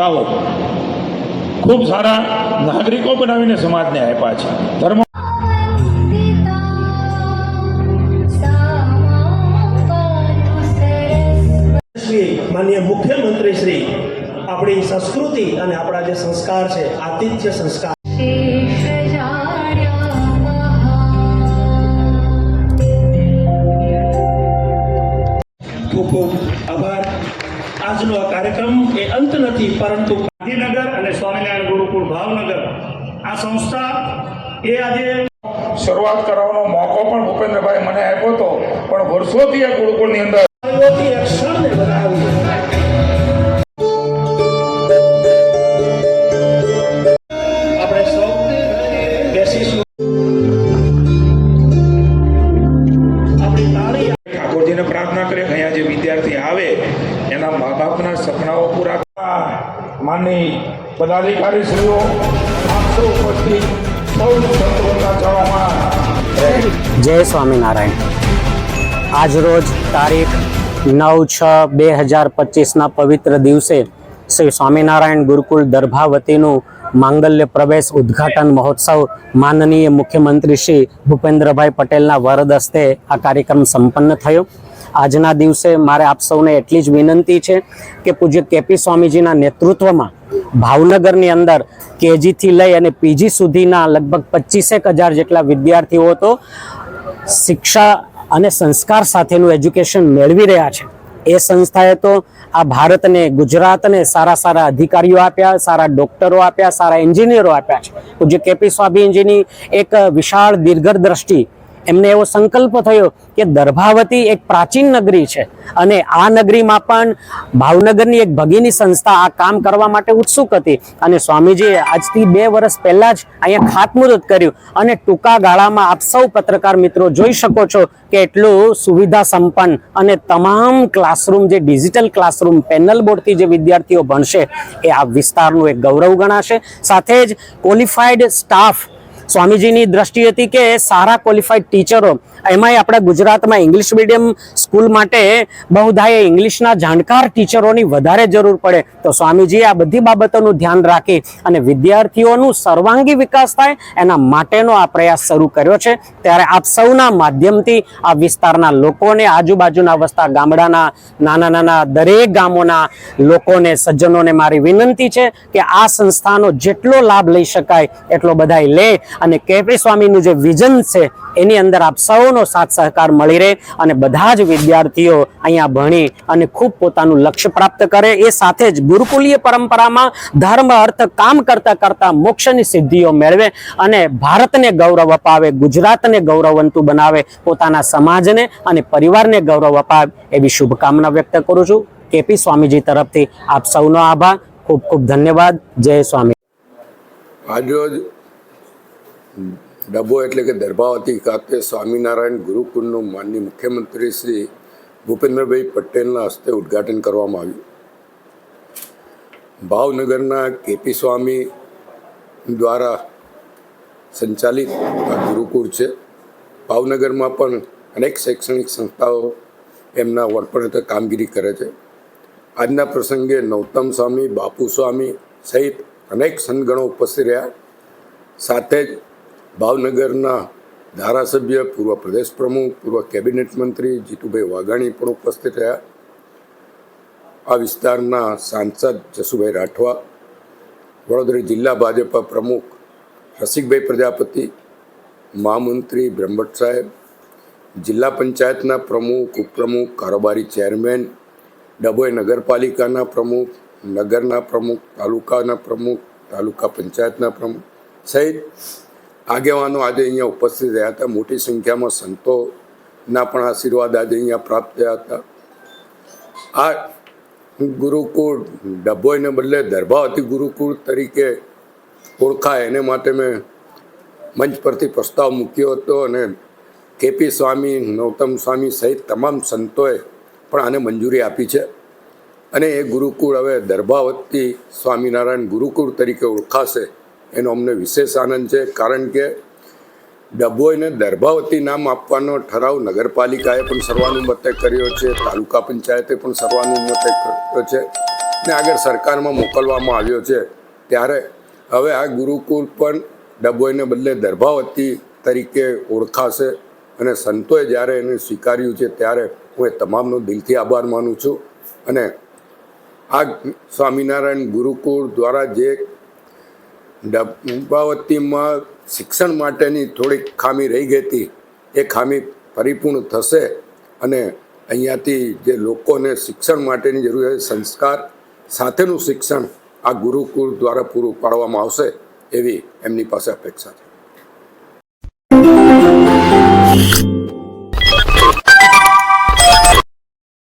સંસ્થાઓ ખૂબ સારા નાગરિકો બનાવીને સમાજને આપ્યા છે. ધર્મ માનનીય મુખ્યમંત્રી શ્રી આપણી સંસ્કૃતિ અને આપણા જે સંસ્કાર છે, આતિથ્ય સંસ્કાર, ખૂબ ખૂબ આભાર. આજનો આ કાર્યક્રમ એ અંત નથી, પરંતુ ગાંધીનગર અને સ્વામિનારાયણ ગુરુકુળ ભાવનગર આ સંસ્થા એ આજે શરૂઆત કરવાનો મોકો પણ ભૂપેન્દ્રભાઈ મને આપ્યો હતો, પણ વર્ષોથી આ ગુરુકુળની અંદર એક ક્ષણને બનાવી આપણે સૌ બેસીશું. આપણી તાળી ઠાકોરજીને પ્રાર્થના કરે કે અહીંયા જે વિદ્યાર્થી આવે એના મા બાપના સપનાઓ પૂરા કરવા. માનની પદાધિકારી શ્રીઓ, આપ સૌ ઉપસ્થિત સૌ સંતોના ચરણોમાં જય સ્વામિનારાયણ. આજરોજ તારીખ 9/6/2025ના પવિત્ર દિવસે શ્રી સ્વામિનારાયણ ગુરુકુળ દર્ભાવતીનું માંગલ્ય પ્રવેશ ઉદ્ઘાટન મહોત્સવ માનનીય મુખ્યમંત્રી શ્રી ભૂપેન્દ્રભાઈ પટેલના વરદ હસ્તે આ કાર્યક્રમ સંપન્ન થયો. આજના દિવસે મારે આપ સૌને એટલી જ વિનંતી છે કે પૂજ્ય કેપી સ્વામીજીના નેતૃત્વમાં ભાવનગરની અંદર કેજીથી લઈ અને પીજી સુધીના લગભગ 25,000 જેટલા વિદ્યાર્થીઓ તો શિક્ષા અને સંસ્કાર સાથેનું એજ્યુકેશન મેળવી રહ્યા છે. એ સંસ્થાએ તો આ ભારતને, ગુજરાતને સારા સારા અધિકારીઓ આપ્યા, સારા ડોક્ટરો આપ્યા, સારા એન્જિનિયરો આપ્યા છે. પૂજ્ય કેપી સ્વામીજીની એક વિશાળ દીર્ઘદ્રષ્ટિ, એમને એવો સંકલ્પ થયો કે દર્ભાવતી એક પ્રાચીન નગરી છે અને આ નગરીમાં પણ ભાવનગરની એક ભગીની સંસ્થા આ કામ કરવા માટે ઉત્સુક હતી અને સ્વામીજીએ આજથી 2 વર્ષ પહેલા જ અહીંયા ખાતમુહૂર્ત કર્યું અને ટૂંકા ગાળામાં આપ સૌ પત્રકાર મિત્રો જોઈ શકો છો કે એટલું સુવિધા સંપન્ન અને તમામ ક્લાસરૂમ, જે ડિજિટલ ક્લાસરૂમ પેનલ બોર્ડથી જે વિદ્યાર્થીઓ ભણશે એ આ વિસ્તારનું એક ગૌરવ ગણાશે. સાથે જ ક્વોલિફાઈડ સ્ટાફ, સ્વામીજીની દ્રષ્ટિ હતી કે સારા ક્વોલિફાઈડ ટીચરો, એમાંય આપણા ગુજરાતમાં ઇંગ્લિશ મીડિયમ સ્કૂલ માટે બહુધાએ ઇંગ્લિશના જાણકાર ટીચરોની વધારે જરૂર પડે, તો સ્વામીજીએ આ બધી બાબતોનું ધ્યાન રાખી અને વિદ્યાર્થીઓનું સર્વાંગી વિકાસ થાય એના માટેનો આ પ્રયાસ શરૂ કર્યો છે. ત્યારે આપ સૌના માધ્યમથી આ વિસ્તારના લોકોને, આજુબાજુના વસતા ગામડાના નાના નાના દરેક ગામોના લોકોને, સજ્જનોને મારી વિનંતી છે કે આ સંસ્થાનો જેટલો લાભ લઈ શકાય એટલો બધાય લે અને કેપી સ્વામીનું જે વિઝન છે એની અંદર આપ સૌનો સાથ સહકાર મળી રહે અને બધા જ વિદ્યાર્થીઓ અહીંયા ભણી અને ખૂબ પોતાનું લક્ષ્ય પ્રાપ્ત કરે. એ સાથે જ ગુરુકુલીય પરંપરામાં ધર્મ, અર્થ, કામ કરતા કરતા મોક્ષની સિદ્ધિઓ મેળવે અને ભારતને ગૌરવ અપાવે, ગુજરાતને ગૌરવવંતું બનાવે, પોતાના સમાજને અને પરિવારને ગૌરવ અપાવે એવી શુભકામના વ્યક્ત કરું છું. કેપી સ્વામીજી તરફથી આપ સૌનો આભાર. ખૂબ ખૂબ ધન્યવાદ. જય સ્વામી. આજરોજ ડભો એટલે કે દર્ભાવતી ખાતે સ્વામિનારાયણ ગુરુકુળનું માનનીય મુખ્યમંત્રી શ્રી ભૂપેન્દ્રભાઈ પટેલના હસ્તે ઉદ્ઘાટન કરવામાં આવ્યું. ભાવનગરના કેપી સ્વામી દ્વારા સંચાલિત આ ગુરુકુળ છે. ભાવનગરમાં પણ અનેક શૈક્ષણિક સંસ્થાઓ એમના વડપણ હેઠળ કામગીરી કરે છે. આજના પ્રસંગે નૌતમ સ્વામી, બાપુ સ્વામી સહિત અનેક સંતગણો ઉપસ્થિત રહ્યા. સાથે જ ભાવનગરના ધારાસભ્ય, પૂર્વ પ્રદેશ પ્રમુખ, પૂર્વ કેબિનેટ મંત્રી જીતુભાઈ વાઘાણી પણ ઉપસ્થિત રહ્યા. આ વિસ્તારના સાંસદ જસુભાઈ રાઠવા, વડોદરા જિલ્લા ભાજપા પ્રમુખ રસિકભાઈ પ્રજાપતિ, મહામંત્રી બ્રહ્મભટ્ટ સાહેબ, જિલ્લા પંચાયતના પ્રમુખ, ઉપપ્રમુખ, કારોબારી ચેરમેન, ડભોઈ નગરપાલિકાના પ્રમુખ, નગરના પ્રમુખ, તાલુકાના પ્રમુખ, તાલુકા પંચાયતના પ્રમુખ સહિત આગેવાનો આજે અહીંયા ઉપસ્થિત રહ્યા હતા. મોટી સંખ્યામાં સંતોના પણ આશીર્વાદ આજે અહીંયા પ્રાપ્ત થયા હતા. આ ગુરુકુળ ડભોઈને બદલે દર્ભાવતી ગુરુકુળ તરીકે ઓળખાય એને માટે મેં મંચ પરથી પ્રસ્તાવ મૂક્યો હતો અને કેપી સ્વામી, નૌતમ સ્વામી સહિત તમામ સંતોએ પણ આને મંજૂરી આપી છે અને એ ગુરુકુળ હવે દર્ભાવતી સ્વામિનારાયણ ગુરુકુળ તરીકે ઓળખાશે એનો અમને વિશેષ આનંદ છે. કારણ કે ડભોઈને દર્ભાવતી નામ આપવાનો ઠરાવ નગરપાલિકાએ પણ સર્વાનુમતે કર્યો છે, તાલુકા પંચાયતે પણ સર્વાનુમતે કર્યો છે ને આગળ સરકારમાં મોકલવામાં આવ્યો છે, ત્યારે હવે આ ગુરુકુળ પણ ડભોઈને બદલે દર્ભાવતી તરીકે ઓળખાશે. અને સંતોએ જ્યારે એને સ્વીકાર્યું છે ત્યારે હું એ તમામનો દિલથી આભાર માનું છું. અને આ સ્વામિનારાયણ ગુરુકુળ દ્વારા જે ડબ્બાવતીમાં શિક્ષણ માટેની થોડીક ખામી રહી ગઈ હતી, એ ખામી પરિપૂર્ણ થશે અને અહીંયાથી જે લોકોને શિક્ષણ માટેની જરૂર છે, સંસ્કાર સાથેનું શિક્ષણ આ ગુરુકુળ દ્વારા પૂરું પાડવામાં આવશે એવી એમની પાસે અપેક્ષા છે.